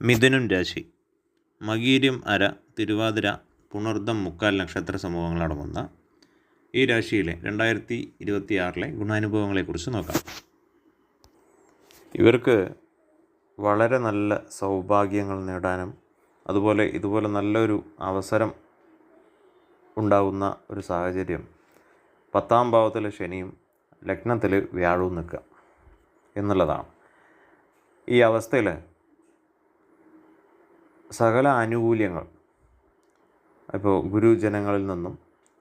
മിഥുനം രാശി മകീരം അര, തിരുവാതിര, പുണർദം മുക്കാൽ നക്ഷത്ര സമൂഹങ്ങളടങ്ങുന്ന ഈ രാശിയിലെ 2026 ഗുണാനുഭവങ്ങളെക്കുറിച്ച് നോക്കാം. ഇവർക്ക് വളരെ നല്ല സൗഭാഗ്യങ്ങൾ നേടാനും ഇതുപോലെ നല്ലൊരു അവസരം ഉണ്ടാകുന്ന ഒരു സാഹചര്യം 10ാം ഭാവത്തിൽ ശനിയും ലഗ്നത്തിൽ വ്യാഴവും നിൽക്കുക എന്നുള്ളതാണ്. ഈ അവസ്ഥയിൽ സകല ആനുകൂല്യങ്ങൾ ഇപ്പോൾ ഗുരുജനങ്ങളിൽ നിന്നും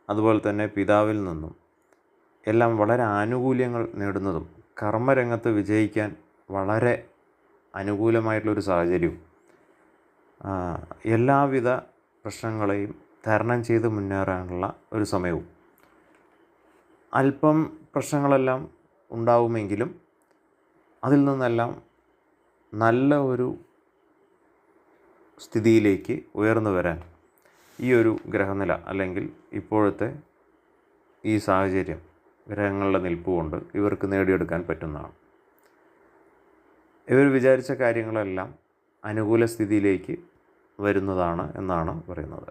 അതുപോലെ തന്നെ പിതാവിൽ നിന്നും എല്ലാം വളരെ ആനുകൂല്യങ്ങൾ നേടുന്നതും കർമ്മരംഗത്ത് വിജയിക്കാൻ വളരെ അനുകൂലമായിട്ടുള്ളൊരു സാഹചര്യവും എല്ലാവിധ പ്രശ്നങ്ങളെയും തരണം ചെയ്ത് മുന്നേറാനുള്ള ഒരു സമയവും. അല്പം പ്രശ്നങ്ങളെല്ലാം ഉണ്ടാവുമെങ്കിലും അതിൽ നിന്നെല്ലാം നല്ല ഒരു സ്ഥിതിയിലേക്ക് ഉയർന്നു വരാൻ ഈ ഒരു ഗ്രഹനില അല്ലെങ്കിൽ ഇപ്പോഴത്തെ ഈ സാഹചര്യം ഗ്രഹങ്ങളുടെ നിൽപ്പുകൊണ്ട് ഇവർക്ക് നേടിയെടുക്കാൻ പറ്റുന്നതാണ്. ഇവർ വിചാരിച്ച കാര്യങ്ങളെല്ലാം അനുകൂല സ്ഥിതിയിലേക്ക് വരുന്നതാണ് എന്നാണ് പറയുന്നത്.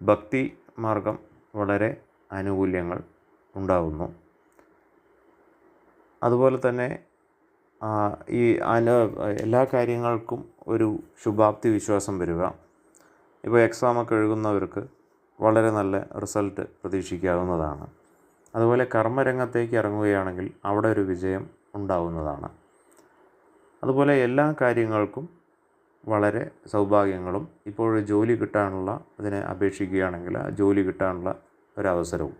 ഭക്തി മാർഗം വളരെ ആനുകൂല്യങ്ങൾ ഉണ്ടാകുന്നു. അതുപോലെ തന്നെ ഈ എല്ലാ കാര്യങ്ങൾക്കും ഒരു ശുഭാപ്തി വിശ്വാസം വരിക. ഇപ്പോൾ എക്സാമൊക്കെ എഴുതുന്നവർക്ക് വളരെ നല്ല റിസൾട്ട് പ്രതീക്ഷിക്കാവുന്നതാണ്. അതുപോലെ കർമ്മരംഗത്തേക്ക് ഇറങ്ങുകയാണെങ്കിൽ അവിടെ ഒരു വിജയം ഉണ്ടാവുന്നതാണ്. അതുപോലെ എല്ലാ കാര്യങ്ങൾക്കും വളരെ സൗഭാഗ്യങ്ങളും ഇപ്പോൾ ജോലി കിട്ടാനുള്ള അതിനെ അപേക്ഷിക്കുകയാണെങ്കിൽ ആ ജോലി കിട്ടാനുള്ള ഒരവസരവും.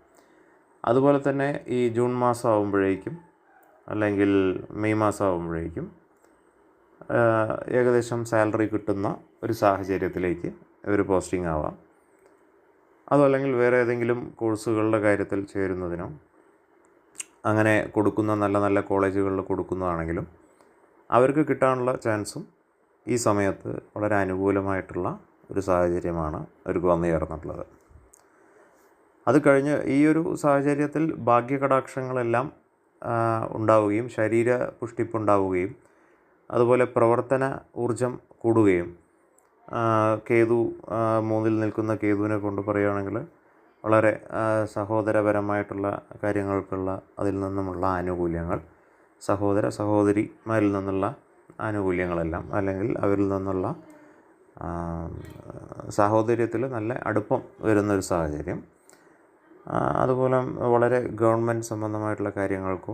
അതുപോലെ തന്നെ ഈ ജൂൺ മാസം ആകുമ്പോഴേക്കും അല്ലെങ്കിൽ മെയ് മാസം ആകുമ്പോഴേക്കും ഏകദേശം സാലറി കിട്ടുന്ന ഒരു സാഹചര്യത്തിലേക്ക് ഒരു പോസ്റ്റിംഗ് ആവാം. അതല്ലെങ്കിൽ വേറെ ഏതെങ്കിലും കോഴ്സുകളുടെ കാര്യത്തിൽ ചേരുന്നതിനോ അങ്ങനെ കൊടുക്കുന്ന നല്ല നല്ല കോളേജുകളിൽ കൊടുക്കുന്നതാണെങ്കിലും അവർക്ക് കിട്ടാനുള്ള ചാൻസും ഈ സമയത്ത് വളരെ അനുകൂലമായിട്ടുള്ള ഒരു സാഹചര്യമാണ് അവർക്ക് വന്നു ചേർന്നിട്ടുള്ളത്. അത് കഴിഞ്ഞ് ഈ ഒരു സാഹചര്യത്തിൽ ഭാഗ്യകടാക്ഷങ്ങളെല്ലാം ഉണ്ടാവുകയും ശരീര പുഷ്ടിപ്പുണ്ടാവുകയും അതുപോലെ പ്രവർത്തന ഊർജം കൂടുകയും കേതു 3ൽ നിൽക്കുന്ന കേതുവിനെ കൊണ്ട് പറയുകയാണെങ്കിൽ വളരെ സഹോദരപരമായിട്ടുള്ള കാര്യങ്ങൾക്കുള്ള അതിൽ നിന്നുമുള്ള ആനുകൂല്യങ്ങൾ, സഹോദരിമാരിൽ നിന്നുള്ള ആനുകൂല്യങ്ങളെല്ലാം അല്ലെങ്കിൽ അവരിൽ നിന്നുള്ള സാഹോദര്യത്തിൽ നല്ല അടുപ്പം വരുന്നൊരു സാഹചര്യം. അതുപോലെ വളരെ ഗവൺമെൻറ് സംബന്ധമായിട്ടുള്ള കാര്യങ്ങൾക്കോ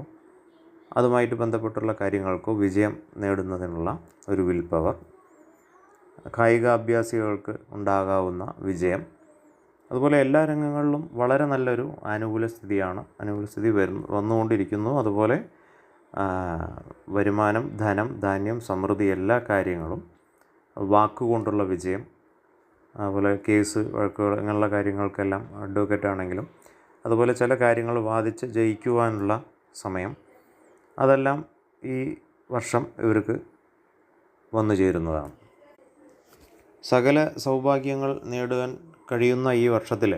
അതുമായിട്ട് ബന്ധപ്പെട്ടുള്ള കാര്യങ്ങൾക്കോ വിജയം നേടുന്നതിനുള്ള ഒരു വിൽ പവർ, കായികാഭ്യാസികൾക്ക് ഉണ്ടാകാവുന്ന വിജയം, അതുപോലെ എല്ലാ രംഗങ്ങളിലും വളരെ നല്ലൊരു അനുകൂല സ്ഥിതി വന്നുകൊണ്ടിരിക്കുന്നു. അതുപോലെ വരുമാനം, ധനം, ധാന്യം, സമൃദ്ധി എല്ലാ കാര്യങ്ങളും, വാക്കുകൊണ്ടുള്ള വിജയം, അതുപോലെ കേസ് വഴക്കുകൾ അങ്ങനെയുള്ള കാര്യങ്ങൾക്കെല്ലാം അഡ്വക്കേറ്റ് ആണെങ്കിലും അതുപോലെ ചില കാര്യങ്ങൾ വാദിച്ച് ജയിക്കുവാനുള്ള സമയം, അതെല്ലാം ഈ വർഷം ഇവർക്ക് വന്നു ചേരുന്നതാണ്. സകല സൗഭാഗ്യങ്ങൾ നേടുവാൻ കഴിയുന്ന ഈ വർഷത്തിൽ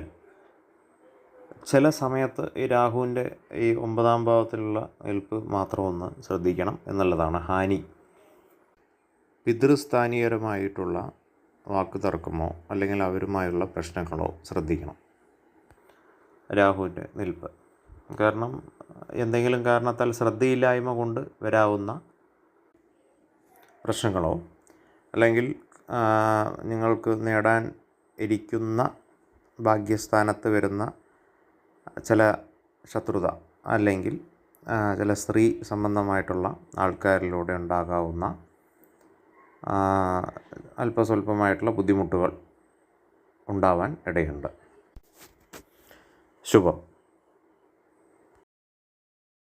ചില സമയത്ത് ഈ രാഹുവിൻ്റെ ഈ 9ാം ഭാവത്തിലുള്ള നിൽപ്പ് മാത്രം ഒന്ന് ശ്രദ്ധിക്കണം എന്നുള്ളതാണ്. ഹാനി, പിതൃസ്ഥാനീയപരമായിട്ടുള്ള വാക്ക് തർക്കമോ അല്ലെങ്കിൽ അവരുമായുള്ള പ്രശ്നങ്ങളോ ശ്രദ്ധിക്കണം രാഹുവിൻ്റെ നിൽപ്പ്. കാരണം എന്തെങ്കിലും കാരണത്താൽ ശ്രദ്ധയില്ലായ്മ കൊണ്ട് വരാവുന്ന പ്രശ്നങ്ങളോ അല്ലെങ്കിൽ നിങ്ങൾക്ക് നേടാൻ ഇരിക്കുന്ന ഭാഗ്യസ്ഥാനത്ത് വരുന്ന ചില ശത്രുത അല്ലെങ്കിൽ ചില സ്ത്രീ സംബന്ധമായിട്ടുള്ള ആൾക്കാരിലൂടെ ഉണ്ടാകാവുന്ന അല്പസ്വല്പമായിട്ടുള്ള ബുദ്ധിമുട്ടുകൾ ഉണ്ടാവാൻ ഇടയുണ്ട്. ശുഭം.